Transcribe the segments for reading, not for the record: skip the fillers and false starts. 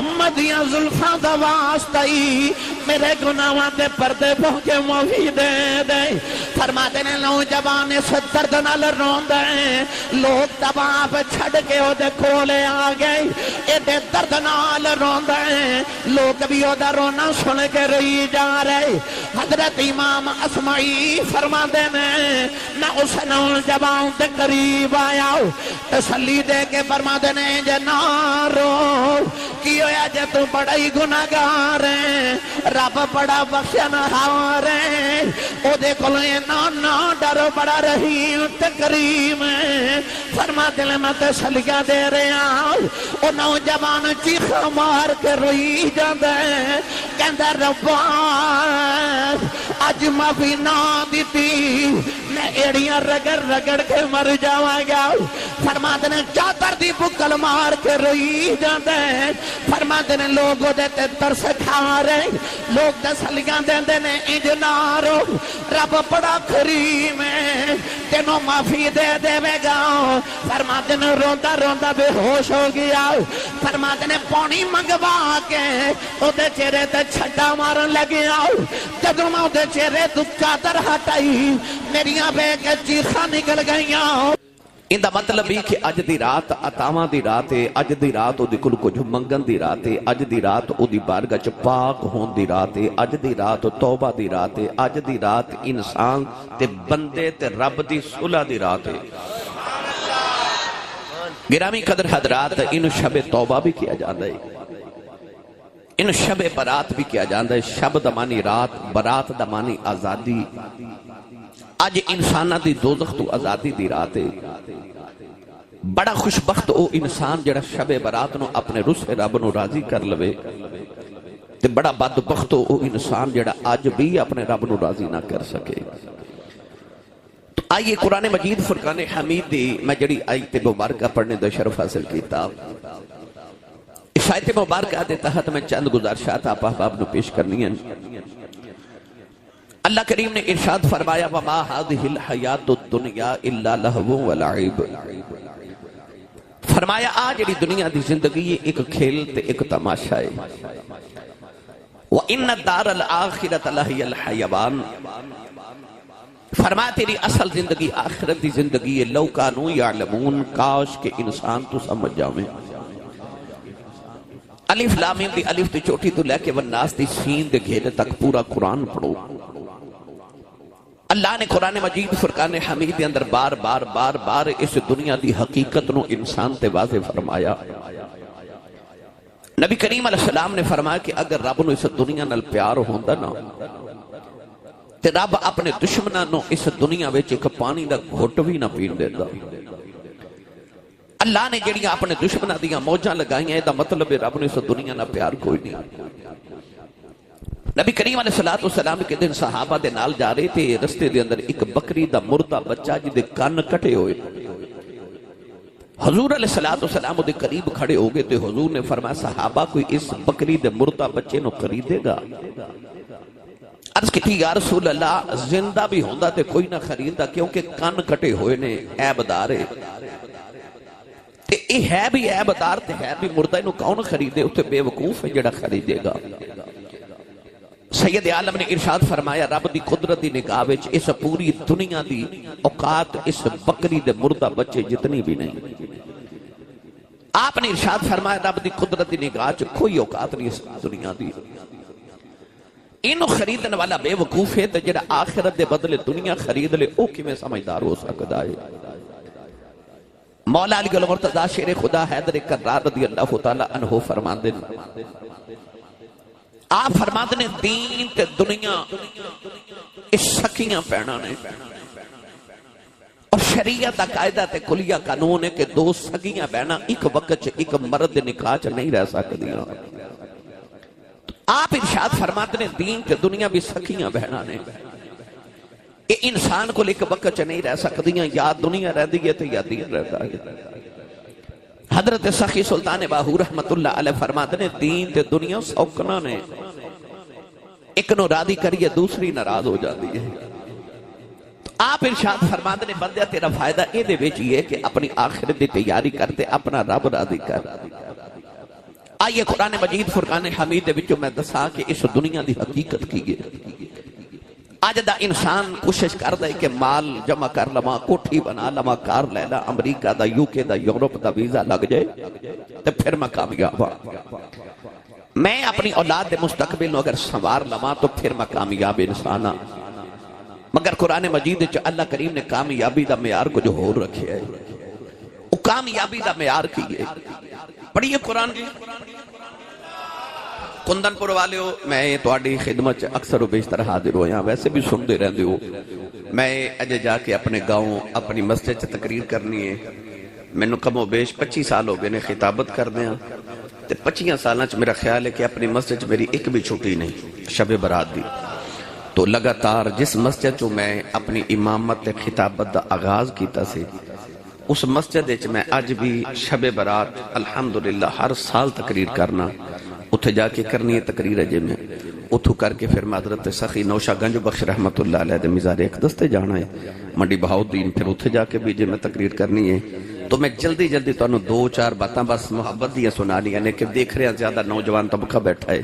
محمد یا زلفاں دا واسطہ ہی میرے گناہاں دے پردے پہنچے معافی دے دے فرماتے نے نوجوان اس درد نال روندے لوگ تباہ پہ چھڑ کے او دے کولے آ گئے ایڈے درد نال روندے لوگ بھی او دا رونا سن کے رہی جا رہے حضرت امام اسمعی فرماتے نے نہ اس نوجوان دے قریب آیا تسلی دے کے فرماتے نے جے نہ رو کی ہویا جے تو بڑا ہی گناہگار ہے رب بڑا بخشنہار ہے او دے کلے نہ ڈرو بڑا رحیم تے کریم ہے فرماتے نے میں تسلیہ دے رہا او نوجوان چیخا مار کے روئی جاندے کہندہ ربا آج معافی نہ دیتی میں ایڑیاں رگڑ رگڑ کے مر جاواں گا فرماتے نے چادر دی بکل مار کے روئی جاندے فرماتے نے لوگوں دیتے ترس کھا رہے لوگ تسلیاں دیندے نے اجنارو رب بڑا کریم ہے تینوں معافی دے دے گا فرماتے نے روندا روندا بے ہوش ہو گیا فرماتے نے پانی منگوا کے او دے چہرے تے چھٹا مارن لگیا جدوں میں او دے چہرے تو چادر ہٹائی میریاں بے کے چیخاں نکل گئیاں ان دا مطلب بھی کہ اج دی رات عطاواں دی رات ہے اج دی رات او دی کل کچھ منگن دی رات ہے اج دی رات او دی بارگاہ چ پاک ہون دی رات ہے اج دی رات توبہ دی رات ہے اج دی رات انسان تے بندے تے رب دی صلح دی رات ہے گرامی قدر حضرات ان شب توبہ بھی کیا جاتا ہے ان شب برات بھی کیا جاتا ہے شب دا معنی رات برات دا معنی آزادی آج انسانہ دی دوزخ تو آزادی دی رات ہے بڑا خوشبخت او انسان جڑا شب برات نو اپنے رس رب نو راضی کر لوے تے بڑا بدبخت او انسان جڑا آج بھی اپنے رب نو راضی نہ کر سکے تو آئیے قرآن مجید فرقان حمید دی میں جڑی آیت مبارکہ پڑھنے دا شرف حاصل کیتا اس آیت مبارکہ دے تحت میں چند گزارشات آپ احباب نو پیش کرنی ہیں اللہ کریم نے ارشاد فرمایا وَمَا هَذِهِ الْحَيَاةُ الدُّنْيَا إِلَّا لَهْوٌ وَلَعِبٌ فرمایا آج جڑی دنیا دی زندگی ایک کھیل تے ایک تماشا ہے وَإِنَّ الدَّارَ الْآخِرَةَ لَهِيَ الْحَيَوَانُ فرمایا تیری اصل زندگی آخرت دی زندگی ہے لَوْ كَانُوا يَعْلَمُونَ کاش کہ انسان تو سمجھ جاویں الف لام میم دی الف دی چھوٹی تو لے کے والناس دی سین دے گھیرے تک پورا قرآن پڑھو اللہ نے قرآن مجید فرقان حمید دے اندر بار بار بار بار اس دنیا دی حقیقت نو انسان تے واضح فرمایا نبی کریم علیہ السلام نے فرمایا کہ اگر رب نو اس دنیا نال پیار ہوندا نا تے رب اپنے دشمناں نو اس دنیا وچ ایک پانی دا گھٹ بھی نہ پین دیندا اللہ نے جڑیاں اپنے دشمناں دیاں موجاں لگائیاں اے دا مطلب ہے رب نے اس دنیا نال پیار کوئی نہیں نبی کریم علیہ السلام کے دن صحابہ دے نال جا رہے تھے رستے دے اندر ایک بکری دا مردہ بچہ جدے کان کٹے ہوئے حضور علیہ السلام دے قریب کھڑے ہو گئے تھے حضور نے فرمایا صحابہ کوئی اس بکری دے مردہ بچے نو خریدے گا عرض کی یا رسول اللہ زندہ بھی ہوندہ تے کوئی نہ خریدہ کیونکہ کان کٹے ہوئے نے عیب دار ہے اے ہے بھی عیب دار تے ہے بھی مردہ انہوں کون خریدے اسے بے وقوف ہے جڑا خریدے گا سید عالم نے ارشاد فرمایا رب دی قدرت دی نگاہ وچ اس پوری دنیا دی اوقات اس بکری دے مردہ بچے جتنی بھی نہیں آپ نے ارشاد فرمایا رب دی قدرت دی نگاہ وچ کوئی اوقات نہیں اس دنیا دی انہوں خریدن والا بے وقوف ہے تے جڑا آخرت دے بدلے دنیا خرید لے او کی میں سمجھدار ہو سکتا ہے مولا علی گل مرتضی شیر خدا حیدر کرار رضی اللہ تعالیٰ عنہ فرمان دے آپ فرمان دے دین تے دنیا اس سکیاں پہنا نے اور شریعت دا قائدہ تے کلیہ قانون ہے کہ دو سکیاں بہنا ایک وقت ایک مرد نکاح نہیں رہ سکتیاں آپ ارشاد فرمان دے دین تے دنیا بھی سکیاں بہنا نے یہ انسان کو ایک وقت نہیں رہ سکتیاں یا دنیا رہ دیئے تے یا دین رہتا ہے حضرت سخی سلطان باہو رحمت اللہ علیہ فرماتے ہیں دین تے دنیا سوکنا نے ایک نو راضی کریے دوسری ناراض ہو جاتی ہے آپ ارشاد فرماتے ہیں بندہ تیرا فائدہ یہ دے بیچی ہے کہ اپنی آخرت دی تیاری کرتے اپنا رب راضی کر آئیے قرآن مجید فرقان حمید دے وچوں میں دسا کہ اس دنیا دی حقیقت کی ہے۔ آج دا انسان کوشش کر دے کہ مال جمع کر لما، کوٹھی بنا لما، کار لے لا، امریکہ دا، یوکے دا، یورپ دا ویزا لگ جائے تو پھر میں کامیاب ہوں۔ میں اپنی اولاد دے مستقبل اگر سنوار لما تو پھر میں کامیاب انسان ہاں۔ مگر قرآن مجید چ اللہ کریم نے کامیابی دا معیار کو جو ہو رکھے ہے، وہ کامیابی دا معیار کی ہے۔ پڑھیے قرآن جی۔ کندن پور والے ہو، میں تواڈی خدمت اکثر و بیشتر حاضر ہو، یہاں ویسے بھی سن دے رہندے ہو۔ میں اجے جا کے اپنے گاؤں اپنی مسجد چ تقریر کرنی ہے۔ مینوں کم و بیش 25 سال ہو گئے نے خطابت کردیاں، تے 25 سالاں چ میرا خیال ہے کہ اپنی مسجد چ میری ایک بھی چھٹی نہیں شب برات دی۔ تو لگاتار جس مسجد چ میں اپنی امامت تے خطابت دا آغاز کیتا سی، اس مسجد وچ میں اج بھی شب برات الحمدللہ ہر سال تقریر کرنا، اتھے جا کے کرنی ہے تقریر اجے میں اتھو کر کے پھر حضرت سخی نوشہ گنج بخش رحمت اللہ علیہ دے مزار اقدس تے جانا ہے، منڈی بہاؤالدین، پھر اتھے جا کے بھی جے میں تقریر کرنی ہے۔ تو میں جلدی جلدی تو 2-4 باتاں بس محبت دیا سنا لیا نے کہ دیکھ رہے ہیں زیادہ نوجوان طبقہ بیٹھا ہے،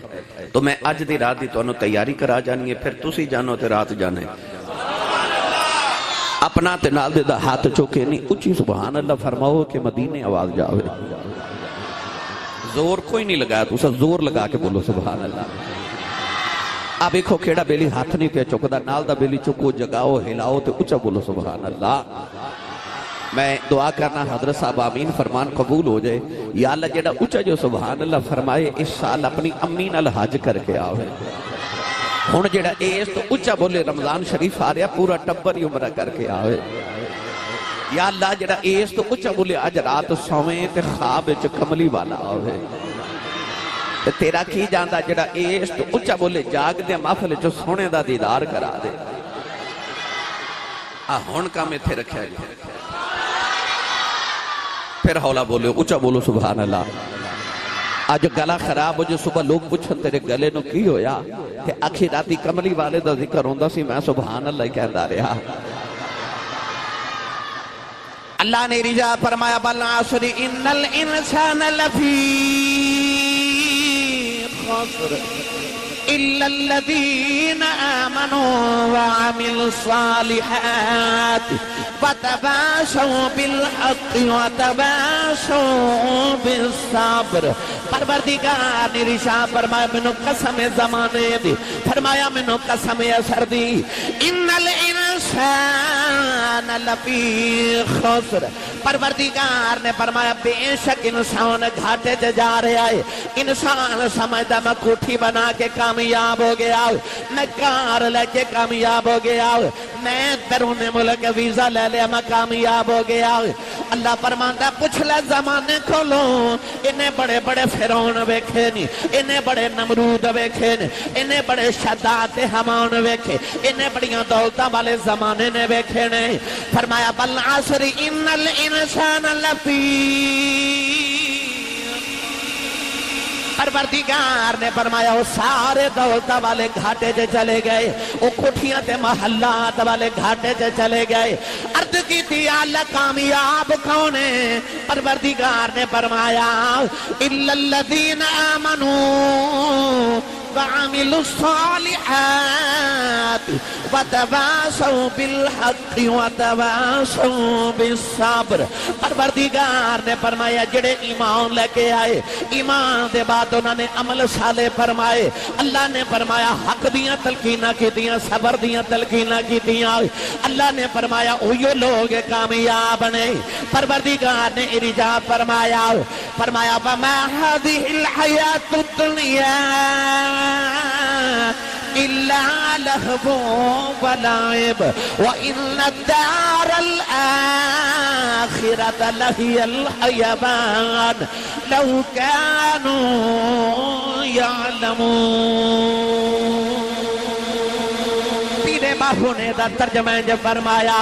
تو میں اج دی رات دی تو تیاری کرا جانی ہے، پھر تسی جانو تے رات جانے اپنا تے نال دے دا ہاتھ چوکے نہیں اچھی سبحان اللہ فرماؤ کہ مدینے آواز جاوے۔ زور کوئی نہیں لگایا، تو اسا زور لگا کے بولو سبحان اللہ۔ اب ایکھو کھیڑا بیلی ہاتھ نہیں پہ چکدا، نال دا بیلی چکو جگاؤ ہلاؤ تے اچھا بولو سبحان اللہ۔ میں دعا کرنا حضرت صاحب آمین فرمان قبول ہو جائے۔ یا اللہ جیڑا اچھا جو سبحان اللہ فرمائے اس سال اپنی امی نال حج کر کے آوے۔ ہن جیڑا اس تو اچھا بولے رمضان شریف آ رہا پورا ٹبر ہی عمرہ کر کے آوے۔ یا اللہ جڑا اس تو اچھا بولے اج رات سویں تے خواب وچ کملی والا آوے۔ تے تیرا کی جاندا جڑا اس تو اچھا بولے جاگ دے محفل وچ سونے دا دیدار کرا دے۔ ہن کام ایتھے رکھیا جی، پھر ہولا بولو اچھا بولو سبحان اللہ۔ آج گلا خراب ہو جو صبح لوگ پوچھن تیرے گلے نو کی ہویا کہ آخری راتی کملی والے دا ذکر ہوندا سی، میں سبحان اللہ کہندا رہا۔ اللہ نے رجا فرمایا بالعصر ان الانسان لفی خسر الا الذین آمنوا وعملوا الصالحات وتواصوا بالحق وتواصوا بالصبر۔ پروردگار نے ارشاد فرمایا منو قسم زمانے دی، فرمایا منو قسم اثر دی، ان الانسان لفی خسر۔ پروردگار نے فرمایا بے شک انسان گھاٹے تے جا رہا ہے۔ انسان سمجھدا میں کوٹھی بنا کے کامیاب ہو گیا، میں کار لے کے کامیاب ہو گیا، میں بیرون ملک ویزا لے لیا میں کامیاب ہو گیا۔ اللہ فرماندا پوچھ لے زمانے کھولو، انہیں بڑے بڑے فرعون ویکھے نہیں، انہیں بڑے نمرود ویکھے نہیں، انہیں بڑے شداد حمان ویکھے، انہیں بڑیاں دولتاں والے زمانے نے ویکھے نہیں۔ فرمایا بالعصر ان الانسان لفی، پروردگار نے فرمایا وہ سارے دولتہ والے گھاٹے سے چلے گئے، وہ کوٹھیاں تے محلات والے گھاٹے سے چلے گئے۔ عرض کی تھی اللہ کامیاب کون ہے؟ پروردگار نے فرمایا الا الذین آمنوا وعملوا الصالحات وتواصوا بالحق وتواصوا بالصبر۔ پروردگار نے فرمایا جڑے ایمان لے کے آئے، ایمان دے بعد انہوں نے عمل صالح فرمائے، اللہ نے فرمایا حق دیاں تلقینہ کی دیاں، صبر دیاں تلقینہ کی دیاں، اللہ نے فرمایا اوہی لوگ کامیاب نے۔ پروردگار نے ارشاد فرمایا وما هذه الحیات الدنیا إلا لهو ولعب وإن الدار الآخرة لهي الحيوان لو كانوا يعلمون۔ پیرے باہو نے دا ترجمہ جب فرمایا،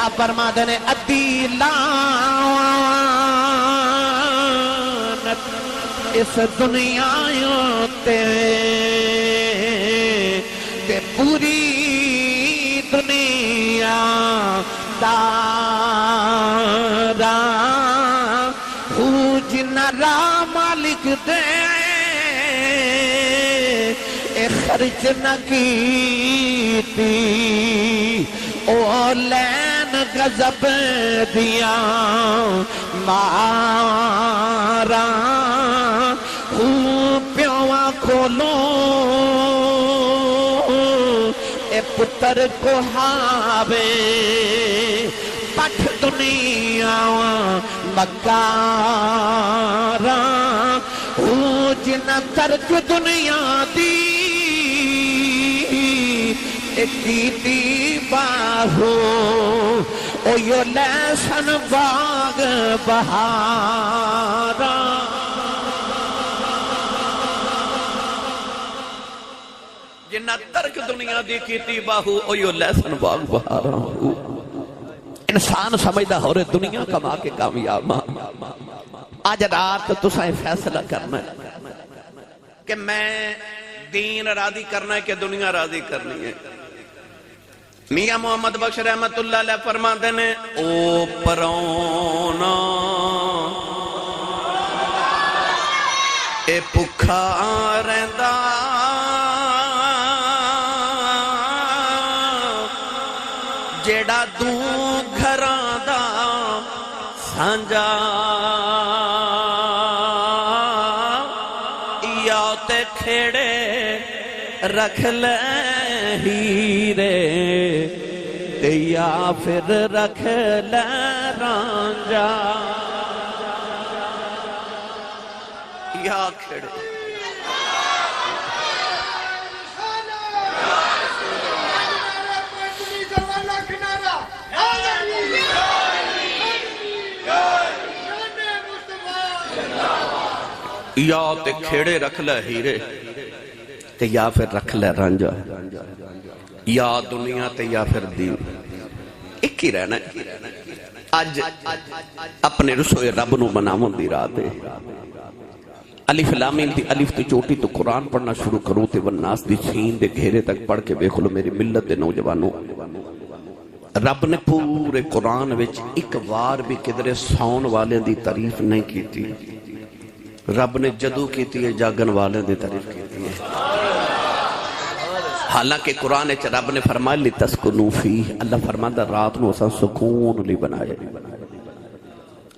آپ فرماتے نے لعنت اس دنیا تے پوری دنیا دارا جن رام لکھ دے اے خرچ نہ کیتی او لین غضب دیا مارا پیواں کھولو اے پتر کو ہاوے پٹھ دنیا مکارا جنہ ترک دنیا دی کیتی باہو او یو لیسن باغ بہارا جنہ ترک دنیا دی کیتی باہو او یو لیسن باغ بہارا انسان سمجھدا ہو رہے دنیا کما کے کامیاب آج رات تسائیں فیصلہ کرنا ہے کہ میں دین راضی کرنا ہے کہ دنیا راضی کرنی ہے میاں محمد بخش رحمت اللہ علیہ فرما دینے او پرونا اے پکھا رہندا جیڑا دوں گھراں دا سانجا یا تے کھیڑے رکھ لے ہیرے یا پھر رکھ لے رانجا یا کھیڑے یا تے کھیڑے رکھ لے ہیرے تے یا پھر رکھ لے رانجا یا دنیا تے یا پھر دین ایک ہی رہنا ہے آج اپنے رسوئے رب نو مناموں دی رات ہے الف لامین دی الف تے چوٹی تو قرآن پڑھنا شروع کروں تے والناس دی سین دے گھیرے تک پڑھ کے بے کھلو میری ملت دے نوجوانوں رب نے پورے قرآن وچ ایک وار بھی کدرے سون والے دی تعریف نہیں کی تھی رب نے جدو کیتی ہے جاگن والے دی تعریف کیتی ہے حالانکہ قرآن اچھ رب نے فرمایا لی تسکنو فی اللہ فرماندہ رات نو اساں سکون لی بنائے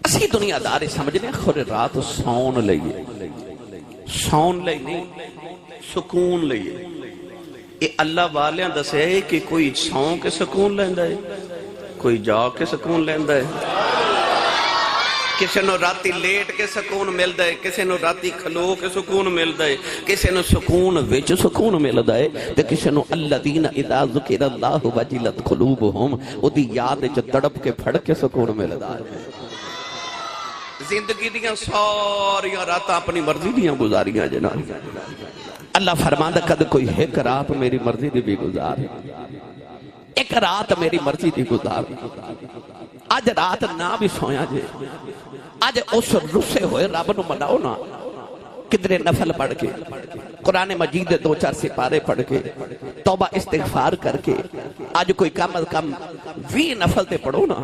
اسی دنیا داری سمجھنے خور رات سون لئیے سون لئیے سکون لئیے یہ اللہ والیاں دسے ہے کہ کوئی سون کے سکون لیندہ ہے کوئی جاؤ کے سکون لیندہ ہے کسی نو راتی لیٹ کے سکون مل دائے کسی نو راتی کھلو کے سکون مل دائے کسی نو سکون وچ سکون مل دائے تو کسی نو الذین اذا ذکر اللہ وجلت قلوبہم او دی یاد جو تڑپ کے پھڑ کے سکون مل دائے زندگی دیاں ساریاں راتاں اپنی مرضی دیاں گزاریاں جناب اللہ فرماندہ کد کوئی ایک رات میری مرضی دی بھی گزار ایک رات میری مرضی دی گزار آج رات نہ بھی سویا جے آج اس رسے ہوئے رب نو مناؤ نا کدرے نفل پڑھ کے قرآن مجید 2-4 سپارے پڑھ کے توبہ استغفار کر کے آج کوئی کم از کم 20 نفل تے پڑھو نا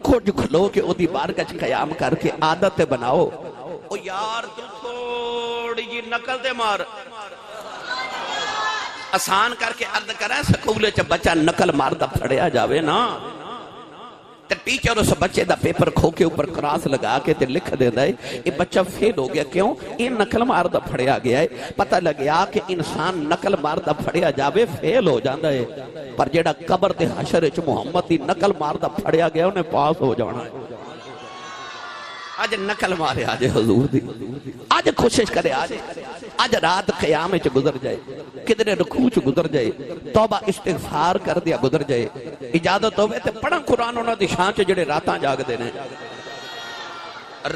کھوج کھلو کے او دی بارگاہ قیام کر کے عادت بناؤ او یار تو تھوڑی جی نقل دے مار آسان کر کے عرض کریں سکولے چا بچہ نقل مار دا پھڑیا جاوے نا ٹیچر اس بچے دا پیپر کھو کے اوپر کراس لگا کے تے لکھ دے دائے یہ بچہ فیل ہو گیا کیوں یہ نقل مار دا پھڑیا گیا ہے پتہ لگیا کہ انسان نقل مار دا پھڑیا جاوے فیل ہو جاندہ ہے پر جیڑا قبر دے حشر اچھ محمد دی نقل مار دا پھڑیا گیا انہیں پاس ہو جانا ہے آج نقل مارے آج حضور دی آج کوشش کرے آج رات قیام چ گزر جائے کدنے رکوع چ گزر جائے توبہ استغفار کر دیا گزر جائے اجازت ہوئے تے پڑھا قرآن انہوں دی شان چ جڑے راتاں جاگ دینے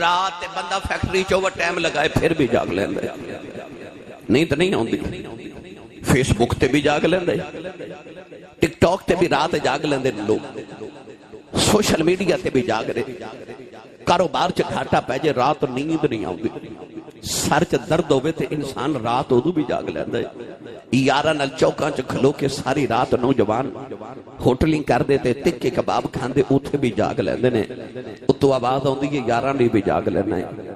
رات بندہ فیکٹری چوہ ٹائم لگائے پھر بھی جاگ لیندے نہیں تو نہیں ہوندی فیس بک تے بھی جاگ لیندے ٹک ٹاک تے بھی رات جاگ لیندے لوگ سوشل میڈیا تے بھی جاگ رہے کاروبار چ گھاٹا پہ جے رات نیند نہیں آؤں سر چ درد ہوئے تے انسان رات ادو بھی جاگ لیندے یارہ نل چوکاں چ کھلو کے ساری رات نوجوان ہوٹلنگ کر دیتے تکے کباب کھاندے اتھے بھی جاگ لیندے نے اتو آواز آؤں دی یارہ نے بھی جاگ لینا ہے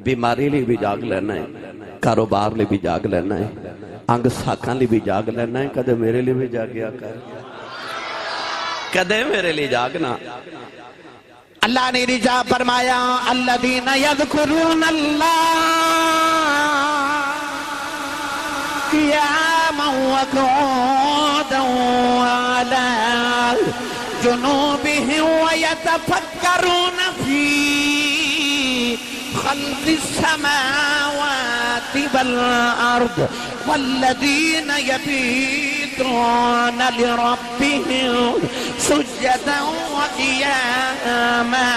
بیماری لی بھی جاگ لینا ہے، کاروبار لی بھی جاگ لینا ہے، انگ ساکھاں لی بھی جاگ لینا ہے، کدے میرے لی بھی جاگیا کر، کدے میرے لی جاگنا۔ اللہ نے رجا فرمایا الذین یذکرون اللہ قیاما وقعودا وعلی جنوبهم ویتفکرون فی خلق السماوات والأرض والذین یبیتون لربهم سجدا وقیاما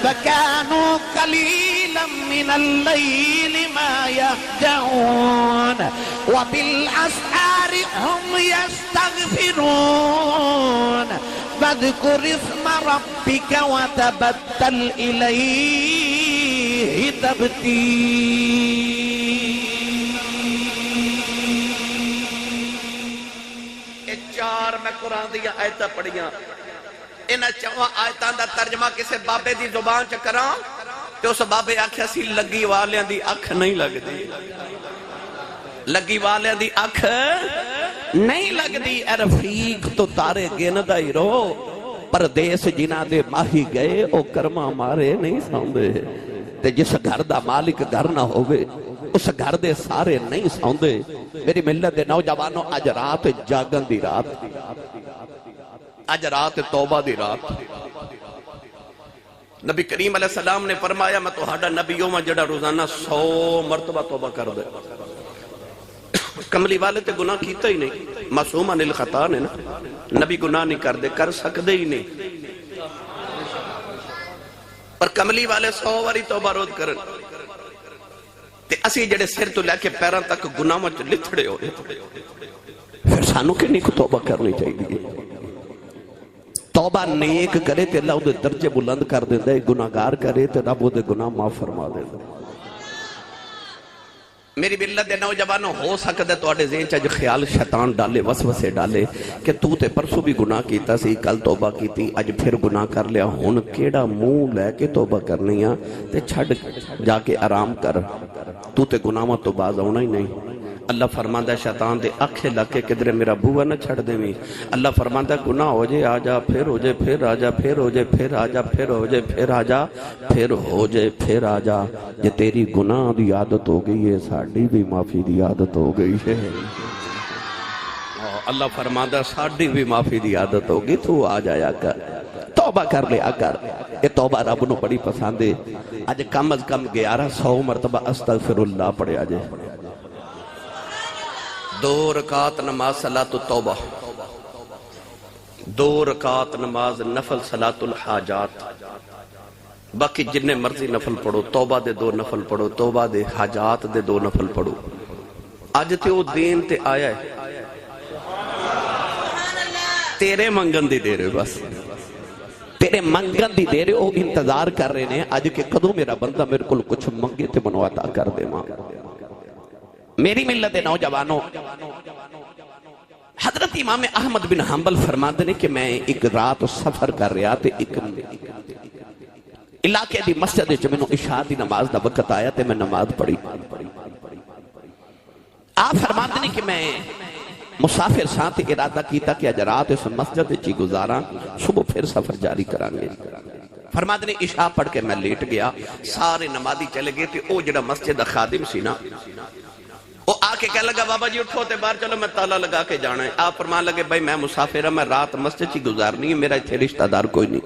وكانوا قليلا من الليل ما يهجعون وبالأسحار هم يستغفرون فاذكر اسم ربك وتبتل إليه تبتيلا۔ چار میں قرآن دیا آیتہ پڑھیاں، انہاں چواں آیتاں دا ترجمہ کسے بابے دی زبان چ کراں تے اس بابے آکھیا سی لگی والیاں دی اکھ نہیں لگدی، لگی والیاں دی اکھ نہیں لگدی، اے رفیق تو تارے گندا ہی رہو، پردیس جنہاں دے ماہی گئے او کرما مارے نہیں سوندے، تے جس گھر دا مالک گھر نہ ہوئے اس گھر دے سارے نہیں سوندے۔ میری ملت دے نوجوانوں اج رات جاگن دی رات، اج رات توبہ دی رات۔ نبی کریم علیہ السلام نے فرمایا میں تو ہاڈا نبیوں میں جڑا روزانہ 100 مرتبہ توبہ کر دے۔ کملی والے تے گناہ کیتا ہی نہیں، معصوم عن الخطا نے نا، نبی گناہ نہیں کر دے، کر سکدے ہی نہیں، پر کملی والے 100 واری توبہ روز کرن تے اسی جڑے سر تو لے کے پیران تک گناہ وچ لتھڑے ہوئے، پھر سانو کنی کو توبہ کرنی چاہیے۔ توبہ نیک کرے تے اللہ دے درجے بلند کر دیندے، گناہگار کرے تے رب دے گناہ معاف فرما دیندے۔ میری ملت دے نوجوانوں ہو سکتا ہے تواڈے ذہن چ خیال شیطان ڈالے، وسوسے ڈالے کہ تو تے پرسوں بھی گناہ کیتا سی، کل توبہ کیتی، اج پھر گناہ کر لیا، ہن کیڑا منہ لے کے توبہ کرنی ہے تے چھڈ جا کے آرام کر، تو تے گناہاں تو باز آنا ہی نہیں۔ اللہ فرماندا ہے شیطان دے اکھے لگ کے کدھر میرا بوہ نہ چھڑ دیویں۔ اللہ فرماندا ہے گناہ ہو جائے آ جا، پھر ہو جائے پھر آ جا، پھر ہو جائے پھر آ جا، پھر ہو جائے پھر آ جا، پھر ہو جائے پھر آ جا۔ جے تیری گناہ دی عادت ہو گئی ہے، ساڈی بھی معافی دی عادت ہو گئی ہے۔ اللہ فرماندا ہے ساڈی بھی معافی دی عادت ہوگی، تو آ جایا کر، توبہ کر لیا کر۔ یہ توبہ رب نو بڑی پسند ہے۔ اج کم از کم 1100 مرتبہ استغفر اللہ پڑھیا جائے۔ 2 رکعت نماز صلاۃ التوبہ، 2 رکعت نماز نفل صلاۃ الحاجات، باقی جننے مرضی نفل پڑھو، توبہ دے 2 نفل پڑھو، توبہ دے حاجات دے 2 نفل پڑھو۔ اج تے او دین تے آیا ہے، تیرے منگن دی دیر ہے، بس تیرے منگن دی دیر ہے، او انتظار کر رہے ہیں اج کہ کدوں میرا بندہ میرے کو کچھ منگے تے منو عطا کر دے ماں۔ میری ملت نوجوانوں، حضرت امام احمد بن حنبل فرماتے ہیں کہ میں ایک رات سفر کر رہا تھے، ایک علاقے دی مسجد وچ مینوں عشاء دی نماز دا وقت آیا تے میں نماز پڑھی۔ آپ فرماتے ہیں کہ میں مسافر ساتھ ارادہ کیتا کہ اج رات اس مسجد وچ ہی گزاراں، صبح پھر سفر جاری کریں گے۔ فرماتے ہیں عشاء پڑھ کے میں لیٹ گیا، سارے نمازی چلے گئے تے او جڑا مسجد دا خادم سی نا، وہ آ کے کہہ لگا بابا جی اٹھو تے باہر چلو میں تالا لگا کے جانا ہے۔ آپ فرمان لگے بھائی میں مسافر ہوں، میں رات مسجد ہی گزارنی ہے، میرا اتنے رشتہ دار کوئی نہیں۔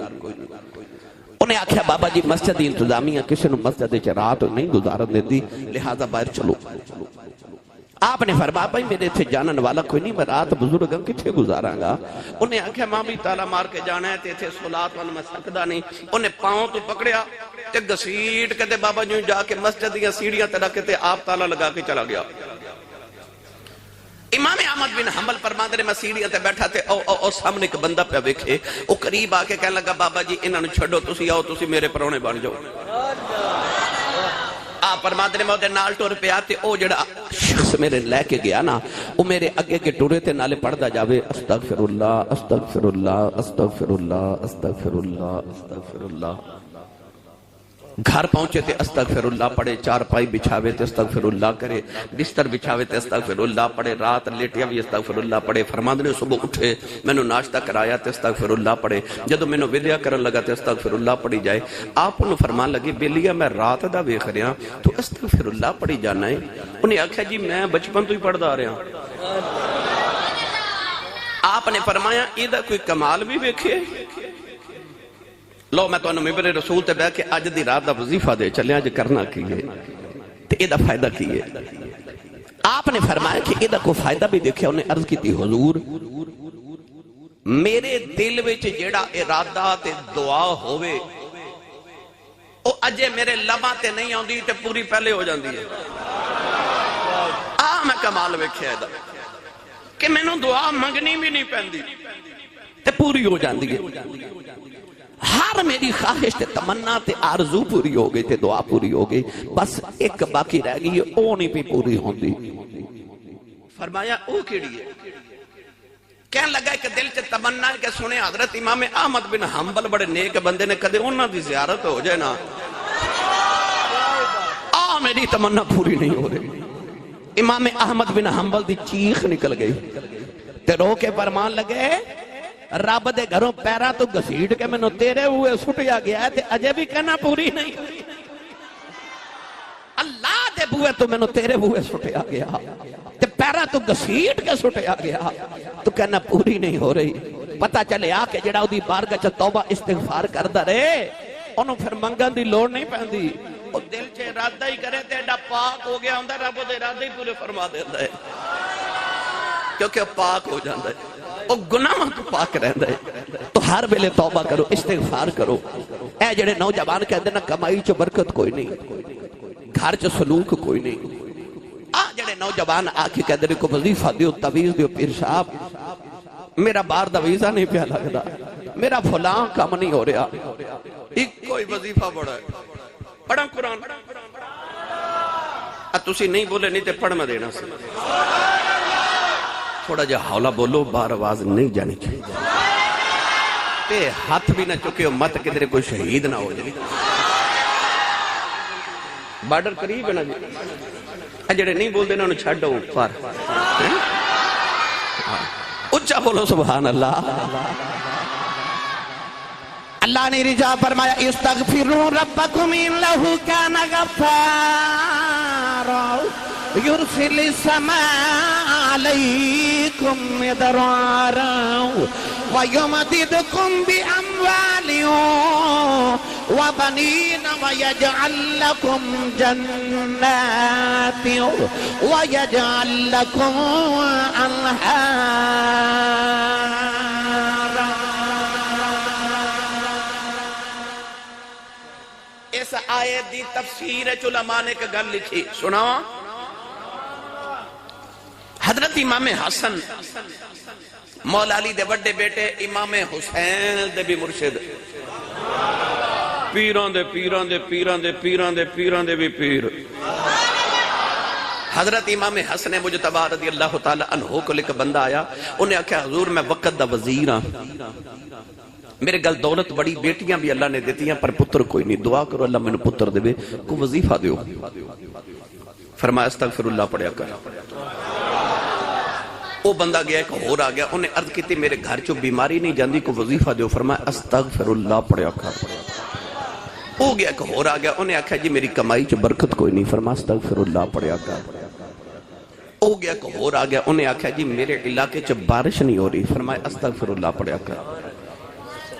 انہیں آکھیا بابا جی مسجد انتظامیہ کسی نے مسجد رات نہیں گزارن دیتی، لہذا باہر چلو۔ آپ نے فرمایا بھائی میرے تھے جانن والا کوئی نہیں، میں رات بزرگاں کتھے گزاراں گا۔ انہیں آکھیا ماں بھی تالا مار کے جانا ہے تے تھے صلات وال میں سکدا نہیں۔ انہیں پاؤں تو پکڑیا تے گسیٹ کے تے بابا جی جا کے مسجد دیا سیڑھیاں تے رکھ کے آپ تالا لگا کے چلا گیا۔ امام احمد بن حنبل فرماتے ہیں میں سیڑھیاں تے بیٹھا تے او سامنے ایک بندہ پہ ویکھے، او قریب آ کے کہنے لگا بابا جی انہاں نوں چھڈو، تسی آؤ، تسی میرے پرونے بن جاؤ۔ آپ فرماتے ہیں میں اودے نال ٹر پیا تے او جڑا شخص میرے لے کے گیا نا، او میرے اگے کے ٹرے تے نالے پڑھدا جاوے استغفر اللہ استغفر اللہ استغفر اللہ استغفر اللہ استغفر اللہ۔ گھر پہنچے تے استغفراللہ پڑھے، چارپائی بچھاوے تے استغفراللہ کرے، بستر بچھاوے تے استغفراللہ پڑھے، رات لیٹیا بھی استغفراللہ پڑھے، فرماندے نے صبح اٹھے مینوں ناشتہ کرایا تے استغفراللہ پڑھے، جدو مینوں ودیا کرن لگا تے استغفراللہ پڑھی جائے۔ آپ انہوں فرمان لگے بیلیا میں رات دا ویکھ رہا تو استغفراللہ پڑھی جانا ہے؟ انہیں آکھیا جی میں بچپن تو ہی پڑھدا آ رہا۔ آپ نے فرمایا ایدہ کوئی کمال بھی ویکھے؟ لو میں تو انہوں ممبر رسول تے بیٹھ کے اج دی رات دا وظیفہ دے چلے اج کرنا کیے تے ایدہ فائدہ کیے۔ آپ نے فرمایا کہ ایدہ کو فائدہ بھی دیکھے، انہیں عرض کی تھی حضور میرے دل وچ جیڑا ارادہ تے دعا ہوئے او اجے میرے لباں تے نہیں آندی تے پوری پہلے ہو جاندی ہے۔ میں کمال ویکھیا ایدہ کہ میں نو دعا منگنی بھی نہیں پہندی تے پوری ہو جاندی ہے۔ ہر میری خواہش تے تمنا تے آرزو پوری ہو گئی تے دعا پوری ہو گئی، بس ایک باقی رہ گئی او نہیں بھی پوری ہوندی۔ فرمایا او کیڑی ہے؟ کہنے لگا کہ دل سے تمنا ہے کہ سنے حضرت امام احمد بن حنبل بڑے نیک بندے نے کدے انہاں دی زیارت ہو جائے نا، میری تمنا پوری نہیں ہو رہی۔ امام احمد بن حنبل دی چیخ نکل گئی تے رو کے فرمان لگے رب دے گھروں پیرا تو گھسیٹ کے میں نو تیرے ہوئے سٹیا گیا ہے تے اجے بھی کہنا پوری نہیں، اللہ دے بوئے تو میں نو تیرے ہوئے سٹیا گیا تے پیرا تو گھسیٹ کے سٹیا گیا تو کہنا پوری نہیں ہو رہی۔ پتہ چلے آ کہ جڑا دی بارگاہ چ توبہ استغفار کردا رہے انہوں پھر منگن دی لوڑ نہیں پہندی، وہ دل چے ارادہ ہی کرے تے ایڈا پاک ہو گیا ہوندا رب دے ارادے ہی پورے فرما دیندا ہے، کیونکہ پاک ہو جاندا ہے، وہ گناہاں تو پاک رہندا ہے۔ تو ہر ویلے توبہ کرو، استغفار کرو۔ اے جڑے نوجوان کہندے نا کمائی چ برکت کوئی نہیں، گھر چ سلوک کوئی نہیں، آ جڑے نوجوان آ کے کہندے کو وظیفہ دیو، تعویذ دیو، پیر صاحب میرا باہر دا ویزا نہیں پیا لگدا، میرا فلاں کام نہیں ہو رہا، ایک کوئی وظیفہ بڑا ہے، پڑھا قرآن تسی نہیں بولے نہیں تے پڑھ میں دینا سی، تھوڑا جا حولا بولو، باہر آواز نہیں جانی چاہیے تے ہاتھ بھی نہ چکے ہو، مت کدھر کوئی شہید نہ ہو جائے، بارڈر قریب ہے نا جی، جڑے نہیں بول دینا انہوں چھڑ دو اوپر، اچھا بولو سبحان اللہ۔ اللہ نے رجا فرمایا استغفروا ربکم انہ کان غفارا یرسل السماء علیکم مدرارا ویمددکم باموال وبنین ویجعل لکم جنات ویجعل لکم انہارا۔ اس آیت دی تفسیر علماء نے کہ گل لکھی سناواں۔ حضرت امام حسن مولا علی دے بڑے بیٹے امام حسین دے بھی مرشد، پیران دے پیران دے پیران دے پیران دے پیران دے بھی پیر، حضرت امام حسن مجتبی رضی اللہ تعالی عنہ کو لے کے بندہ آیا، انہیں آکھا حضور میں وقت دا وزیر ہاں، میرے گل دولت بڑی، بیٹیاں بھی اللہ نے دیتی ہیں پر پتر کوئی نہیں، دعا کرو اللہ میں نے پتر دے کو وظیفہ دیو۔ فرمایا استغفراللہ پڑھیا کر۔ وہ بندہ گیا ایک اور آ گیا، انہیں عرض کی تھی میرے گھر چو بیماری نہیں جاندی کو وظیفہ دیو، فرمایا استغفراللہ پڑھیا کر۔ وہ گیا ایک اور آ گیا، انہیں آکھا جی میری کمائی چو برکت کوئی نہیں، فرمایا استغفراللہ پڑھیا کر۔ وہ گیا ایک اور آ گیا، انہیں آکھا جی میرے علاقے چو بارش نہیں ہو رہی، فرمایا استغفراللہ پڑھیا کر۔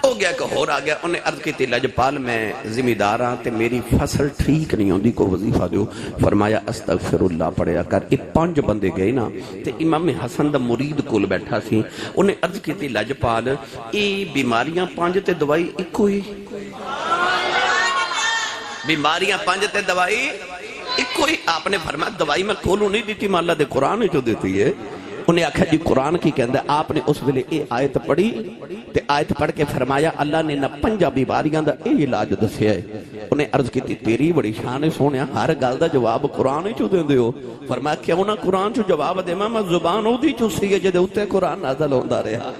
ہو گیا کہ ہو رہا گیا، انہیں عرض کی تھی لجپال میں ذمہ دار ہاں تے میری فصل ٹھیک نہیں ہوندی کو وظیفہ دیو، فرمایا استغفراللہ پڑھیا کر۔ یہ 5 بندے گئے نا تے امام حسن دا مرید کول بیٹھا سی، انہیں عرض کی تھی لجپال یہ بیماریاں 5 تے دوائی ایک ہوئی، بیماریاں 5 تے دوائی ایک ہوئی۔ آپ نے فرمایا دوائی میں کھولوں نہیں دیتی، میں اللہ دے قرآن جو دیتی ہے۔ انہیں آکھا جی قرآن کی کہندہ ہے، آپ نے اس ویلے اے آیت پڑھی تے آیت پڑھ کے فرمایا اللہ نے نہ 5 بیماریاں دا اے علاج دسیا ہے۔ انہیں عرض کی تھی تیری بڑی شان ہے سونیا، ہر گل دا جواب قرآن ہی چو دے دیو، فرمایا کیوں نہ قرآن چو جواب دے میں زبان ہو دی چوسی ہے جدے اتے قرآن نازل ہوندا رہا۔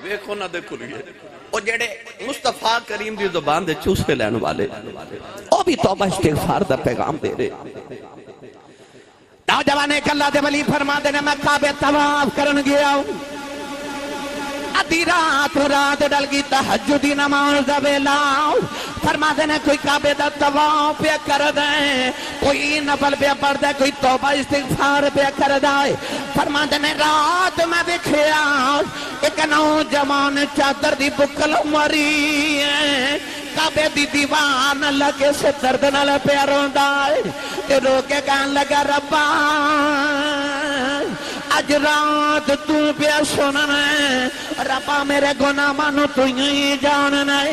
ویکھو نہ دیکھو لیے وہ جڑے مصطفیٰ کریم دی زبان دے چوسے لین والے وہ بھی توبہ استغفار دا پیغام دے رہے نوجوان ایک اللہ دے ولی فرما دے میں کعبے طواف کرن گیا ہوں ادھی رات ڈل گئی تہجدی نماز دا ویلا فرما دے نے کوئی کعبے دا طواف پہ کر دے کوئی نفل پہ پڑھ دے کوئی توبہ استغفار پہ کر دے فرما دے نے رات میں دیکھیا ایک نوجوان چادر دی بکل مری کعبے دی دیوان لگے سے درد نال پہ روندا تے رو کے کہن لگا ربا اج رات تو پیا سننا ربا میرے گناہ مانو تو ہی جاننا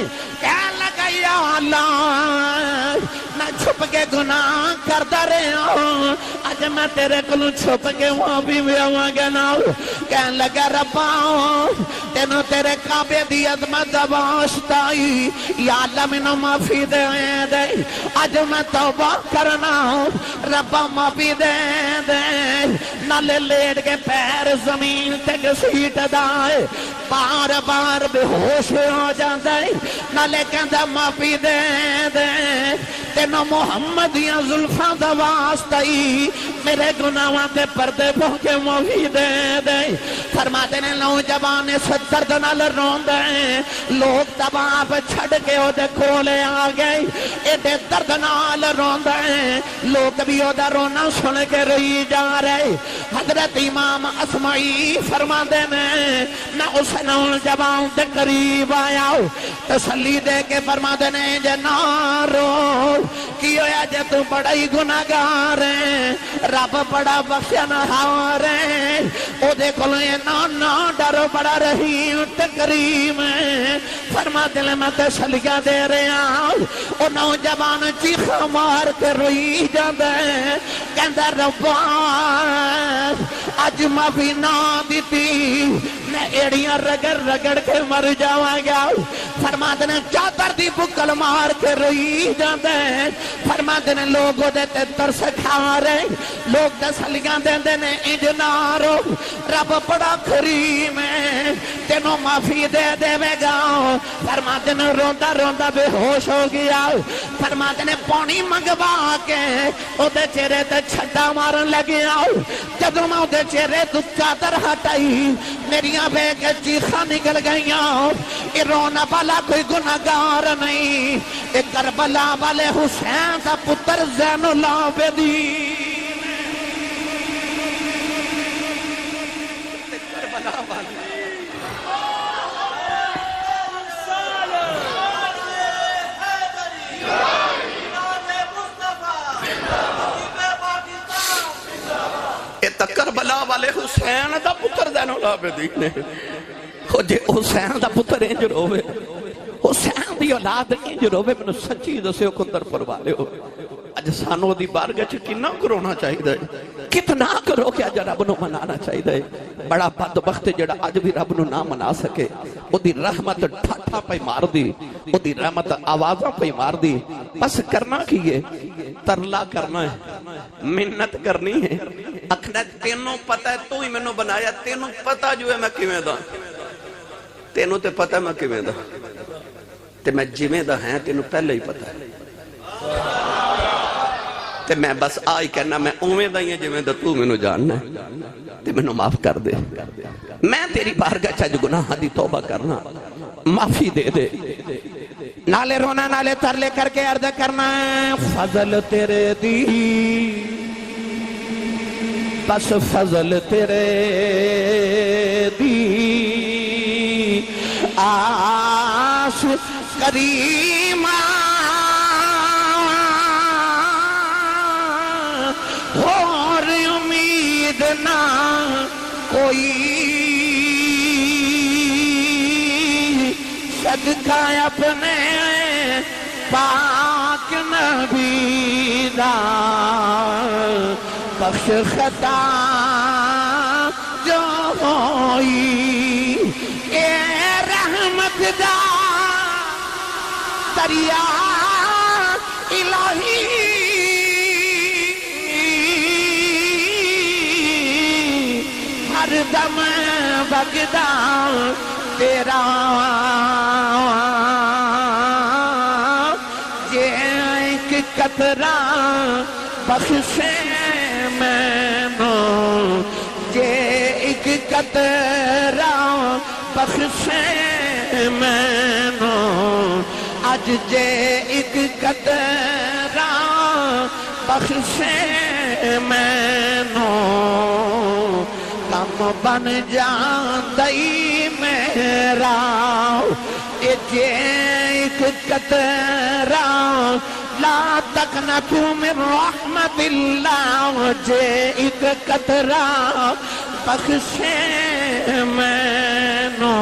کہن لگا یا اللہ میں چھپ کے گناہ کرتا رہا ہوں اج میں تیرے کلوں چھپ کے وہاں بھی آواں گا نا کہن لگا ربا تینوں تیرے کعبے دی عظمت دا واسطہ یا اللہ مینوں معافی دے دے اج میں توبہ کرنا ربا معافی دے دے نالے لیٹ کے پیر زمین تے گھسیٹ دائے بار بار بے ہوش ہو جاندے نالے کہندا معافی دے دے تینوں محمد یا زلفاں دا واسطہ میرے گناہاں دے پردے پو کے معافی دے دے فرماتے نے نوجوان اس درد نال روندے لوگ طواف چھڑ کے او دے کولے آ گئے ایڈے درد نال روندے لوگ بھی او دا رونا سن کے روئی جا رہے حضرت امام اسمعی فرماتے نے نہ اس نوجوان دے قریب آیا تسلی دے کے فرماتے نے جے نہ رو کی ہویا جے تو بڑا ہی گناہگار ہے رب بڑا بخشنہار ہے او دے کولوں نہ ڈرو بڑا رحیم تے کریم ہے فرماتے نے میں تسلیاں دے رہا او نوجوان چیخا مار کے روئی جاندے کہندا ربا اج معافی نہ دیتی میں ایڑیاں رگڑ رگڑ کے مر جاواں گا فرماتے نے چادر دی بکل مار کے روئی جاندے فرماتے نے لوگ دے تے ترس کھا رہے لوگ تسلیاں دیندے نے انج نہ رو رب بڑا کریم ہے تینوں معافی دے دے گا فرماتے نے روندا روندا بے ہوش ہو گیا فرماتے نے پانی منگوا کے او دے چہرے تے چھڈا مارن لگیا جدوں میں او دے چہرے تو چادر ہٹائی میریاں بے کے چیخاں نکل گئیاں یہ رونا والا کوئی گناہگار نہیں یہ کربلا والے حسین دا پتر زین العابدین کربلا والے کربلا والے حسین دا پتر زین العابدین نے جے حسین دا پتر انج روے حسین دی اولاد انج روے میں سچی دسے کندر پروالے ہو اج سانو دی بارگاہ چ کتنا کرونا چاہیے کتنا کرو کہ اج رب نو منانا چاہیے بڑا بدبخت جڑا اج بھی رب نو نہ منا سکے او دی رحمت ٹھاٹھا پہ مار دی او دی رحمت آوازاں پہ مار دی بس کرنا کیے ترلا کرنا ہے منت کرنی ہے اکھنا تینوں پتہ ہے تو ہی میں نو بنایا تینوں پتہ جو ہے میں کیویں دا تینوں تے پتہ ہے میں کیویں دا تے میں جویں دا ہیں تینوں پہلے ہی پتہ ہے تے میں بس آئی کہنا میں اویں دا ہی ہیں جویں دا تو میں نو جاننا ہے تے میں نو معاف کر دے میں تیری بارگاہ چاہ جو گناہ دی توبہ کرنا معافی دے دے نالے رونا نالے ترلے کر کے عرض کرنا ہے فضل تیرے دی بس فضل تیرے دی آس کریمہ اور امید نہ کوئی صدقہ اپنے پاک نبی دا بخش خطا جو ہوئی اے رحمت دا دریا الہی ہر دم بگدا تیرا یہ ایک قطرہ بخشے مینو یہ ایک قطرہ بخشے مینو اج جے ایک قطرہ بخشے مینو کم بن جاندئی میرا اے جے ایک قطرہ لا تقنطوا من رحمت اللہ جے ایک قطرہ بخشے مینو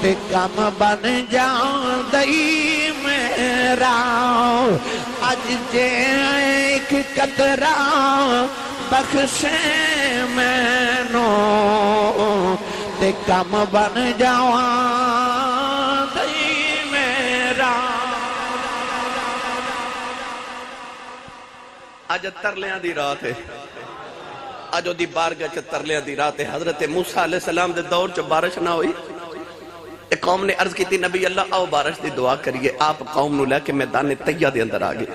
تے کم بن جاندئی میرا اج جے ایک قطرہ بخشے مینو تے کم بن جاندئی میرا اج ترلیاں دی رات ہے اج دی بارگاہ چ ترلیاں دی رات ہے حضرت موسیٰ علیہ السلام دے دور چ بارش نہ ہوئی ایک قوم نے عرض کی تھی نبی اللہ آؤ بارش دی دعا کریے آپ قوم نو لے کے میدان طیہ دے اندر آگے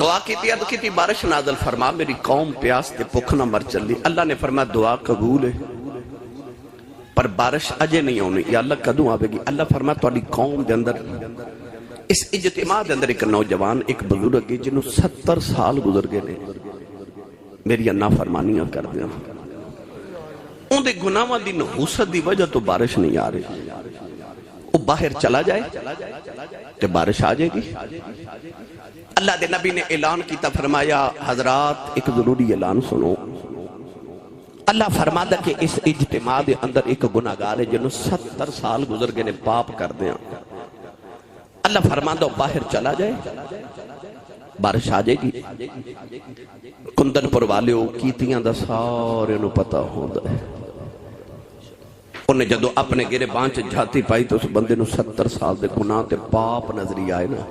دعا کی تھی عرض کی تھی بارش نازل فرما میری قوم پیاس تے بھوک نہ مر چلی اللہ نے فرمایا دعا قبول ہے پر بارش اجے نہیں ہونی یا اللہ کدوں آوے گی اللہ فرمایا تہاڈی قوم دے اندر اس اجتماع دے اندر ایک نوجوان ایک بزرگ ہے جنہوں 70 سال گزر گئے نے میری نافرمانیاں کر دیا ان دے گناہاں دی نحوست دی وجہ تو بارش نہیں آ رہی وہ باہر چلا جائے تو بارش آ جائے گی اللہ دے نبی نے اعلان کیتا فرمایا حضرات ایک ضروری اعلان سنو اللہ فرماتا کہ اس اجتماع دے اندر ایک گناہگار ہے جنہوں 70 سال گزر گئے نے پاپ کر دیا اللہ فرماتا باہر چلا جائے بارش آ جائے گی کندن پر والیو کیتیاں دا سارے نو پتا ہوتا ہے انہیں جدو اپنے گرے بانچ جھاتی پائی تو اس بندے نو 70 سال دے گناہ تے پاپ نظری آئے نا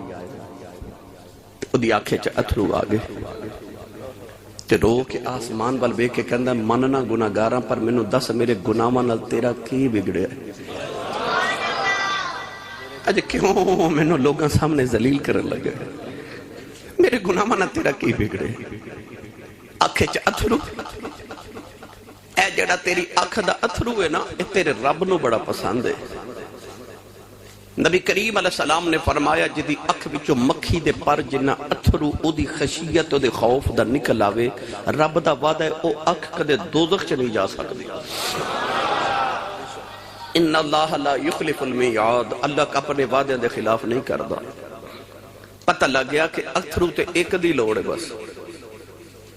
او دی آنکھیں چا اتھرو آگے تے رو کے آسمان بل بے کے کہندہ مننا گناہگاراں پر منو 10 میرے گناہاں نال تیرا کی بگڑے اج کیوں منو لوگاں سامنے ذلیل کرن لگے میرے گناہاں نال تیرا کی بگڑے آنکھیں چا اتھرو اے جڑا تیری آنکھ دا اتھرو ہے نا اے تیرے رب نو بڑا پسند ہے نبی کریم علیہ السلام نے فرمایا جدی اکھ وچوں مکھی دے پر جنہ اتھرو او دی خشیت او دے خوف دا نکل آوے رب دا وعدہ ہے او اکھ کدے دوزخ چ نہیں جا سکتی ان اللہ لا یخلف المیعاد اللہ کا اپنے وعدے دے خلاف نہیں کردا پتہ لگ گیا کہ اتھرو تے ایک دی لوڑ ہے بس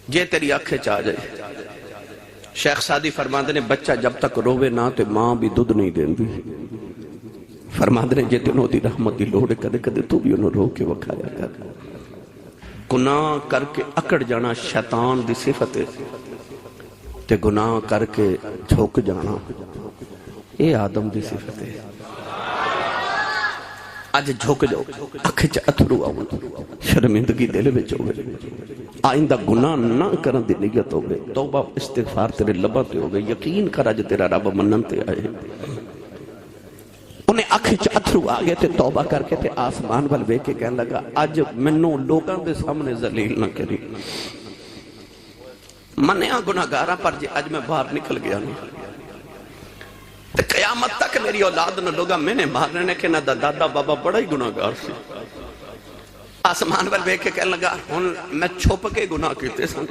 جے تیری آنکھیں چاہ جائے شیخ سعدی فرماندے نے بچہ جب تک روے نہ تے ماں بھی دودھ نہیں دین دی فرماندے نے جے تینوں دی رحمت دی لوڑے کدے کدے تو بھی انہوں رو کے وکھایا کر گناہ کر کے اکڑ جانا شیطان دی صفت ہے تے گناہ کر کے جھوک جانا اے آدم دی صفت ہے آج جھوک جاؤ اکھ چ اتھرو آؤ شرمندگی دل وچ ہوے آئندہ گناہ نہ کرن دی نیت ہوے توبہ استغفار تیرے لباں تے ہوے یقین کر اج تیرا رب منن تے آئے انہیں اکھ چ اتھرو آ گئے تے توبہ کر کے تے آسمان ول ویکھ کے کہن لگا اج مینوں لوکاں دے سامنے ذلیل نہ کری منیا گناہگاراں پر جے اج میں باہر نکل گیا نہیں تے قیامت تک میری اولاد نو لوگا میں نے مارنے نے کہ نہ دادا بابا بڑا ہی گناہگار سی آسمان پر بیٹھ کے کہنے لگا ہن میں چھپ کے گناہ کیتے سن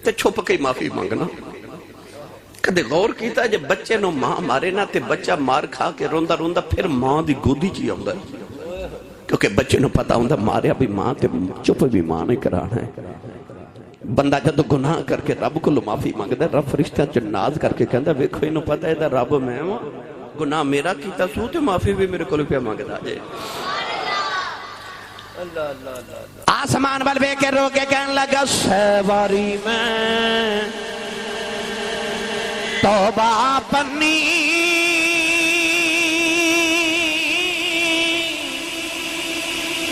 تے چھپ کے معافی مانگنا کدے غور کیتا ہے جب بچے نو ماں مارے نا تے بچہ مار کھا کے روندا روندا پھر ماں دی گودی چی آوندا ہے کیونکہ بچے نو پتا ہوندا ماریا بھی ماں تے چپ بھی ماں نے کرانا ہے بندہ جدو گناہ کر کے رب کو معافی مانگدا ہے رب فرشتہ چ ناز کر کے کہندا ویکھو اینو پتہ ہے دا رب میں ہوں گناہ میرا کیتا سو تے معافی بھی میرے کول پیا مانگدا جے آسمان بل بے کے رو کے کہنے لگا سواری میں توبہ پنی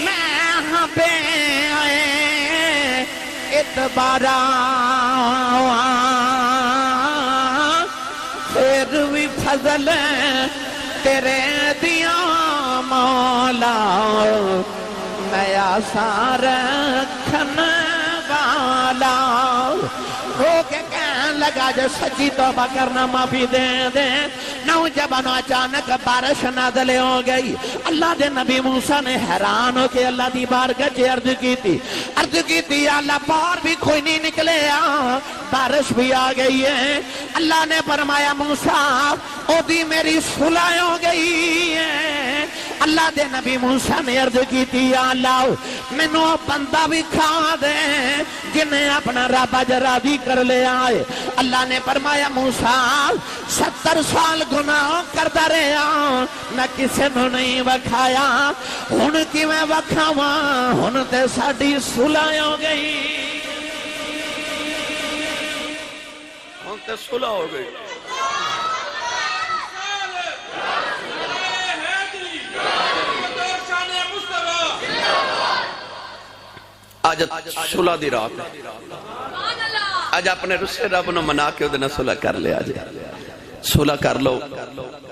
میں بے اتبارا پھر فضل تیرے دیا مولا میں آسان رکھن والا ہو کے کہن لگا جو سچی توبہ کرنا معافی دے دے نوجوانوں اچانک بارش نازل ہو گئی اللہ دے نبی موسیٰ نے حیران ہو کے اللہ دی بارگاہ چ عرض کی تھی اللہ باہر بھی کوئی نہیں نکلے بارش بھی آ گئی ہے اللہ نے فرمایا موسیٰ او دی میری صلح ہو گئی ہے اللہ دے نبی موسیٰ نے عرض کی تھی یا اللہ مینوں بندہ بھی کھا دے جنہیں اپنا رب اج راضی کر لے آئے اللہ نے فرمایا موسیٰ 70 سال گناہ کردا رہا میں کسے نو نہیں وکھایا ہن کیویں وکھاواں ہن تے ساڈی صلح ہو گئی ہن تے صلح ہو گئی آج صلح دی رات ہے آج اپنے رسے رب نو منا کے ادھنا صلح کر لے آج صلح کر لو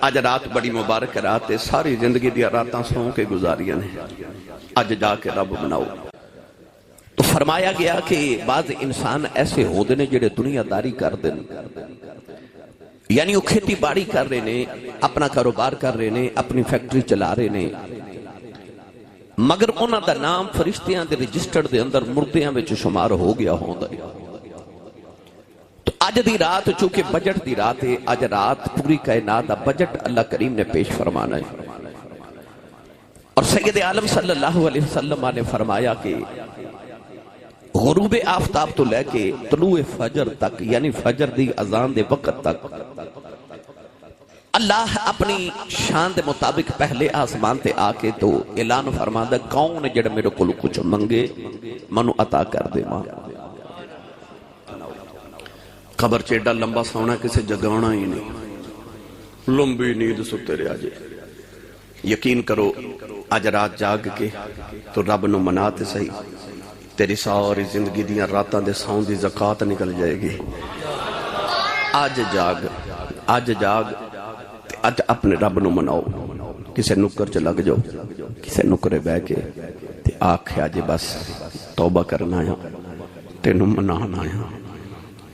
آج رات بڑی مبارک رات ہے ساری زندگی دیا راتاں سوں کے گزاریاں نے آج جا کے رب مناؤ تو فرمایا گیا کہ بعض انسان ایسے ہو دینے جڑے دنیا داری کر دینے یعنی وہ کھیتی باڑی کر رہے نے اپنا کاروبار کر رہے نے اپنی فیکٹری چلا رہے نے مگر انہاں دا نام فرشتیاں دے رجسٹر دے اندر مردیاں وچ شمار ہو گیا ہوندا تو اج دی رات چونکہ بجٹ دی رات ہے اج رات پوری کائنات دا بجٹ اللہ کریم نے پیش فرمانا ہے اور سید عالم صلی اللہ علیہ وسلم نے فرمایا کہ غروب آفتاب تو لے کے طلوع فجر تک یعنی فجر دی اذان دے وقت تک اللہ اپنی شان دے مطابق پہلے آسمان تے آکے تو اعلان فرماندہ کون جڑا میرے کلو کچھ منگے منو عطا کر دے ماں قبر چیڈا لمبا سونا کسے جگانا ہی نہیں لمبی نیند ستے رہا جے یقین کرو آج رات جاگ کے تو رب نو مناتے صحیح تیری ساری زندگی دیاں راتاں دے ساؤں دی زکاة نکل جائے گی آج جاگ آج اپنے رب نو مناؤ کسے نکر چ لگ جاؤ کسے نکرے بے کے تے آکھے آجے بس توبہ کرنا آیا تینو منانا آیا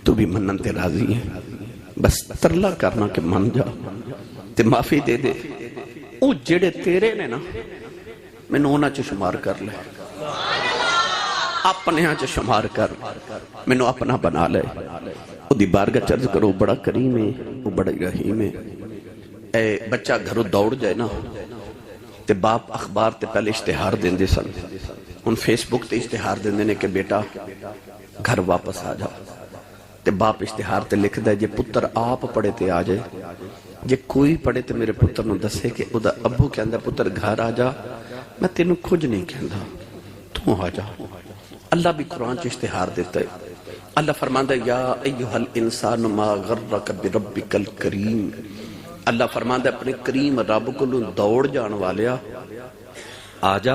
تو بھی منن تے راضی ہے بس ترلا کرنا کہ من جا تے معافی دے دے او جڑے تیرے نے نا میں نونا چ شمار کر لے اپنے ہاں چ شمار کر میں نو اپنا بنا لے او دی بارگاہ چرز کرو بڑا کریم ہے وہ بڑا رحیم ہے اے بچہ گھروں دوڑ جائے نا تے باپ اخبار تے پہلے اشتہار دیں دے سن ان فیس بک تے اشتہار دیں دینے کہ بیٹا گھر واپس آ جا تے باپ اشتہار تے لکھ دے جے پتر آپ پڑھے تے آ جائے جے کوئی پڑھے تے میرے پتر نو دسے کہ او دا ابو کے اندر پتر گھر آ جا میں تینوں کچھ نہیں کہندا تو آ جا اللہ بھی قرآن چ اشتہار دیتا ہے اللہ فرماندا یا ایھا الانسان ما غرک بربک الکریم اللہ فرماندا اپنے کریم رب کو دوڑ جان والیا آ جا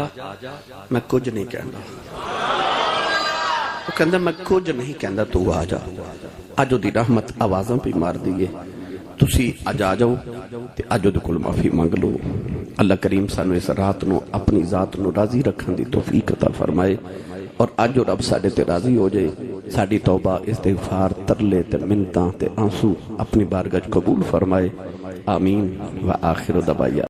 میں کچھ نہیں کہندا وہ کہندا میں کچھ نہیں کہندا تو آ جا اج دی رحمت آوازاں پہ مار دیئے تسی اج آ جاؤ تے اج دے کول معافی مانگ لو اللہ کریم سانو اس رات نو اپنی ذات نو راضی رکھن دی توفیق عطا فرمائے اور اج رب ساڈے تے راضی ہو جائے ساڈی توبہ استغفار ترلے تے منتاں تے آنسو اپنی بارگاہ قبول فرمائے آمین و آخر دعوانا